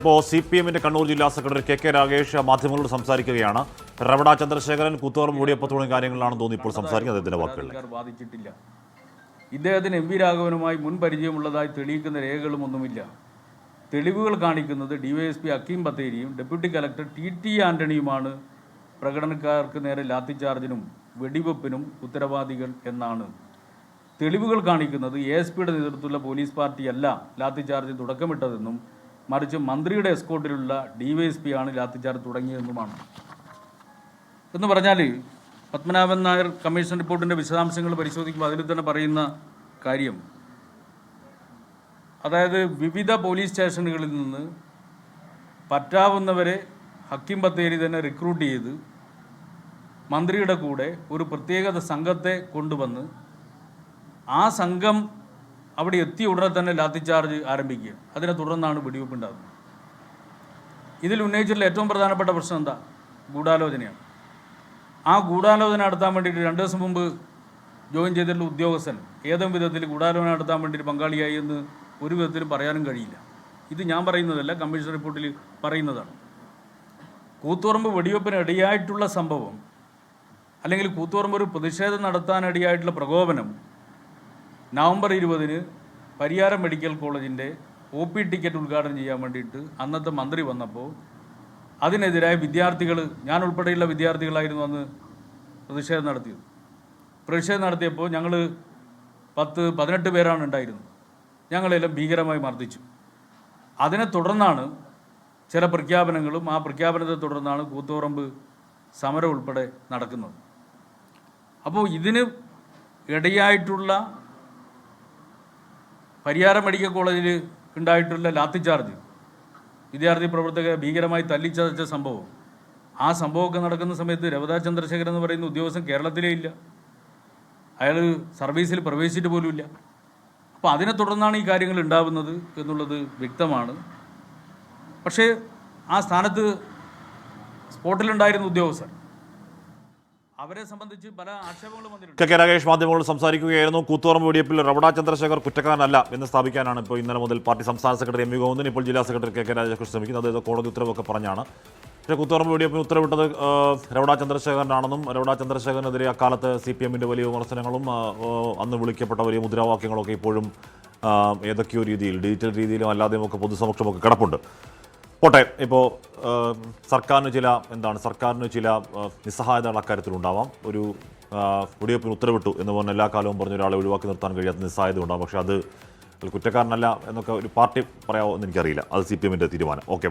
ഇപ്പോൾ CPM കണ്ണൂർ ജില്ലാ secretary K Ragesh മാധ്യമങ്ങളോട് സംസാരിക്കുകയാണ്. രവട ചന്ദ്രശേഖരൻ കൂത്തോറും മൂടിയപ്പോൾ തുടങ്ങിയ കാര്യങ്ങളാണ് തോന്നി ഇപ്പോൾ സംസാരിക്കുന്നത്. അദ്ദേഹത്തിന്റെ വാക്കുകളിൽ ബാധിച്ചിട്ടില്ല. ഇദ്ദേഹത്തിന് MV രാഘവനുമായി മുൻ പരിചയമുള്ളതായി തെളിയിക്കുന്ന രേഖകളും ഒന്നുമില്ല. തെളിവുകൾ കാണിക്കുന്നത് DYSP ഹക്കീം ബത്തേരിയും ഡെപ്യൂട്ടി കലക്ടർ TT ആന്റണിയുമാണ് പ്രകടനക്കാർക്ക് നേരെ ലാത്തിചാർജിനും വെടിവെപ്പിനും ഉത്തരവാദികൾ എന്നാണ്. തെളിവുകൾ കാണിക്കുന്നത് ASPയുടെ നേതൃത്വത്തിലുള്ള പോലീസ് പാർട്ടിയല്ല ലാത്തിചാർജ് തുടക്കമിട്ടതെന്നും മറിച്ച് മന്ത്രിയുടെ എസ്കോർട്ടിലുള്ള DYSP ആണ് ലാത്തിചാർജ് തുടങ്ങിയതെന്നുമാണ്. എന്ന് പറഞ്ഞാൽ പത്മനാഭൻ നായർ കമ്മീഷൻ റിപ്പോർട്ടിൻ്റെ വിശദാംശങ്ങൾ പരിശോധിക്കുമ്പോൾ അതിൽ തന്നെ പറയുന്ന കാര്യം, അതായത് വിവിധ പോലീസ് സ്റ്റേഷനുകളിൽ നിന്ന് പറ്റാവുന്നവരെ ഹക്കീം ബത്തേരി തന്നെ റിക്രൂട്ട് ചെയ്ത് മന്ത്രിയുടെ കൂടെ ഒരു പ്രത്യേക സംഘത്തെ കൊണ്ടുവന്ന് ആ സംഘം അവിടെ എത്തിയ ഉടനെ തന്നെ ലാത്തിചാർജ് ആരംഭിക്കുക. അതിനെ തുടർന്നാണ് വെടിവെപ്പ് ഉണ്ടാകുന്നത്. ഇതിൽ ഉന്നയിച്ചിട്ടുള്ള ഏറ്റവും പ്രധാനപ്പെട്ട പ്രശ്നം എന്താ? ഗൂഢാലോചനയാണ്. ആ ഗൂഢാലോചന നടത്താൻ വേണ്ടിയിട്ട് 2 ദിവസം മുമ്പ് ജോയിൻ ചെയ്തിട്ടുള്ള ഉദ്യോഗസ്ഥൻ ഏതെങ്കിലും വിധത്തിൽ ഗൂഢാലോചന നടത്താൻ വേണ്ടിയിട്ട് പങ്കാളിയായി എന്ന് ഒരു വിധത്തിലും പറയാനും കഴിയില്ല. ഇത് ഞാൻ പറയുന്നതല്ല, കമ്മീഷൻ റിപ്പോർട്ടിൽ പറയുന്നതാണ്. കൂത്തുപറമ്പ് വെടിവെപ്പിന് ഇടയായിട്ടുള്ള സംഭവം, അല്ലെങ്കിൽ കൂത്തുപറമ്പ് ഒരു പ്രതിഷേധം നടത്താനിടയായിട്ടുള്ള പ്രകോപനം നവംബർ 20-ന് പരിയാരം മെഡിക്കൽ കോളേജിൻ്റെ OP ടിക്കറ്റ് ഉദ്ഘാടനം ചെയ്യാൻ വേണ്ടിയിട്ട് അന്നത്തെ മന്ത്രി വന്നപ്പോൾ അതിനെതിരായ വിദ്യാർത്ഥികൾ, ഞാൻ ഉൾപ്പെടെയുള്ള വിദ്യാർത്ഥികളായിരുന്നു അന്ന് പ്രതിഷേധം നടത്തിയത്. പ്രതിഷേധം നടത്തിയപ്പോൾ ഞങ്ങൾ 10-18 പേരാണ് ഉണ്ടായിരുന്നത്. ഞങ്ങളെല്ലാം ഭീകരമായി മർദ്ദിച്ചു. അതിനെ തുടർന്നാണ് ചില പ്രഖ്യാപനങ്ങളും, ആ പ്രഖ്യാപനത്തെ തുടർന്നാണ് കൂത്തുപറമ്പ് സമരം ഉൾപ്പെടെ നടക്കുന്നത്. അപ്പോൾ ഇതിന് ഇടയായിട്ടുള്ള പരിയാരം മെഡിക്കൽ കോളേജിൽ ഉണ്ടായിട്ടുള്ള ലാത്തിചാർജ്, വിദ്യാർത്ഥി പ്രവർത്തകരെ ഭീകരമായി തല്ലിച്ചതച്ച സംഭവം, ആ സംഭവമൊക്കെ നടക്കുന്ന സമയത്ത് രവട ചന്ദ്രശേഖരൻ എന്ന് പറയുന്ന ഉദ്യോഗസ്ഥൻ കേരളത്തിലേ ഇല്ല. അയാൾ സർവീസിൽ പ്രവേശിച്ചിട്ട് പോലുമില്ല. അപ്പോൾ അതിനെ തുടർന്നാണ് ഈ കാര്യങ്ങൾ ഉണ്ടാകുന്നത് എന്നുള്ളത് വ്യക്തമാണ്. പക്ഷേ ആ സ്ഥാനത്ത് സ്പോട്ടിലുണ്ടായിരുന്ന ഉദ്യോഗസ്ഥർ, അവരെ സംബന്ധിച്ച് പല ആക്ഷേപങ്ങളും വന്നിട്ടുണ്ട്. കെ രാഗേഷ് മാധ്യമങ്ങളോട് സംസാരിക്കുകയായിരുന്നു. കൂത്തുപറമ്പ് വെടിവെപ്പിൽ രവട ചന്ദ്രശേഖർ കുറ്റക്കാരനല്ല എന്ന് സ്ഥാപിക്കാനാണ് ഇപ്പോൾ ഇന്നലെ മുതൽ പാർട്ടി സംസ്ഥാന സെക്രട്ടറി MV ഗോവിന്ദൻ, ഇപ്പോൾ ജില്ലാ സെക്രട്ടറി കെ രാജേഷ് ശ്രമിക്കുന്നത്. അതായത് കോടതി ഉത്തരവൊക്കെ പറഞ്ഞാണ്. പക്ഷേ കൂത്തുപറമ്പ് വെടിവെപ്പിന് ഉത്തരവിട്ടത് രവട ചന്ദ്രശേഖരനാണെന്നും രവട ചന്ദ്രശേഖരനെതിരെ അക്കാലത്ത് CPM വലിയ വിമർശനങ്ങളും അന്ന് വിളിക്കപ്പെട്ട വലിയ മുദ്രാവാക്യങ്ങളൊക്കെ ഇപ്പോഴും ഏതൊക്കെയോ രീതിയിൽ, ഡിജിറ്റൽ രീതിയിലും അല്ലാതെയും ഒക്കെ പൊതുസമക്ഷമൊക്കെ കിടപ്പുണ്ട്. പോട്ടെ, ഇപ്പോൾ സർക്കാരിന് ചില നിസ്സഹായതകൾ അക്കാര്യത്തിലുണ്ടാവാം. ഒരു വെടിവെപ്പിന് ഉത്തരവിട്ടു എന്ന് പറഞ്ഞ എല്ലാ കാലവും പറഞ്ഞ ഒരാളെ ഒഴിവാക്കി നിർത്താൻ കഴിയാത്ത നിസ്സഹായത ഉണ്ടാകും. പക്ഷേ അത് കുറ്റക്കാരനല്ല എന്നൊക്കെ ഒരു പാർട്ടി പറയാമോ എന്ന് എനിക്കറിയില്ല. അത് CPM തീരുമാനം. ഓക്കെ.